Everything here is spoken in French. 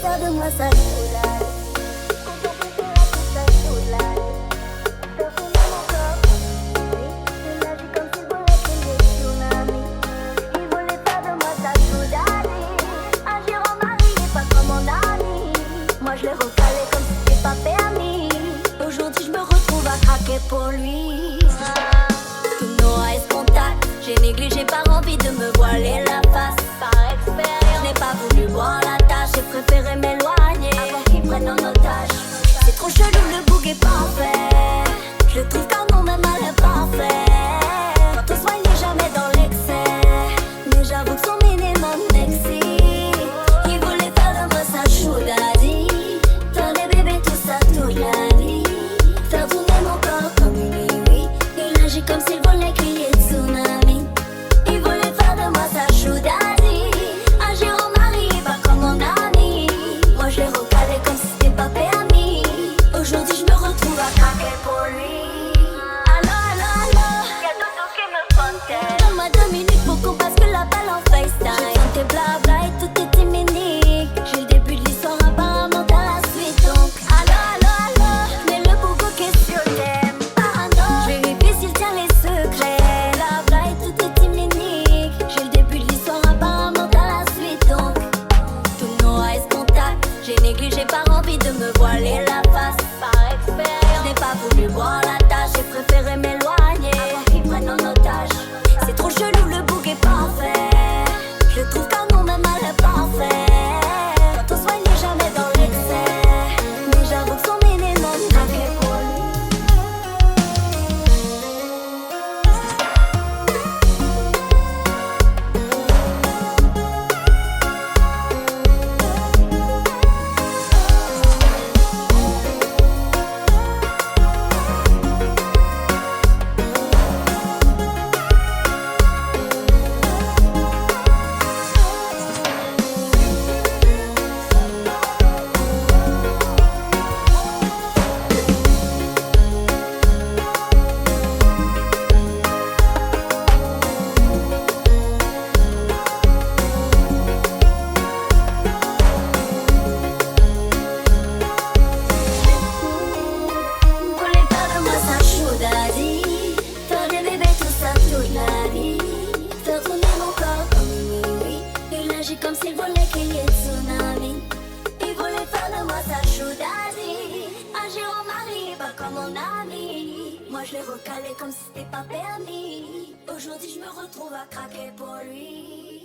faire de moi sa soulage. Quand on peut faire tout ça soulage. Faire tourner mon corps comme une nuit. Il agit comme s'il voulait qu'il y ait tsunami. Il voulait faire de moi sa soulage. Agir en mari et pas comme mon ami. Moi je l'ai recalé comme si c'était pas permis. Aujourd'hui je me retrouve à craquer pour lui. Tous nos eyes contact. J'ai négligé par envie de me voiler la face. Par expérience, je n'ai pas voulu voir la tâche. J'ai préféré m'éloigner avant qu'ils prennent en otage. C'est trop chelou, le bouc est parfait. Je le trouve car non, même à l'imparfait. Quand on soigne, il est jamais dans l'excès. Mais j'avoue que son minimum m'excite. Il voulait faire de moi sa choudadie. Faire des bébés, tout ça toute la vie. Faire tourner mon corps comme une nuit. Il agit comme s'il voulait qu'il y ait tsunami. Il voulait faire de moi sa choudadie. Agir en mari et pas comme mon ami. Moi je l'ai recalé comme si c'était pas permis. Aujourd'hui je me retrouve à craquer pour lui. Allo, allo, allo, y'a Dodo qui me fontaine. Donne-moi 2 minutes pour qu'on passe que la balle en FaceTime. J'entends tes blabla et tout est timinique. J'ai le début de l'histoire, apparemment t'as la suite. Donc allo, allo, allo, mais le bourreau qu'est-ce que t'aimes? Parano, je vérifie s'il tient les secrets. Blabla et tout est timinique. J'ai le début de l'histoire, apparemment t'as la suite. Donc tous nos eyes contact. J'ai négligé par envie de me voiler la face. Par expérience, je n'ai pas voulu voir la tâche. J'ai préféré m'éloigner avant qu'ils prennent en otage. C'est trop chelou, le bouc est parfait. Je le trouve car non, même à l'imparfait. Quand on soigne, il est jamais dans l'excès. Mais j'avoue que son minimum craquait pour lui. Voulait faire de moi sa choudadie. Faire des bébés, tout ça toute la vie. Faire tourner mon corps comme une nuit. Il agit comme s'il voulait qu'il y ait tsunami. Il voulait faire de moi sa choudadie. Agir en mari, pas comme mon ami. Moi je l'ai recalé comme si c'était pas permis. Aujourd'hui je me retrouve à craquer pour lui.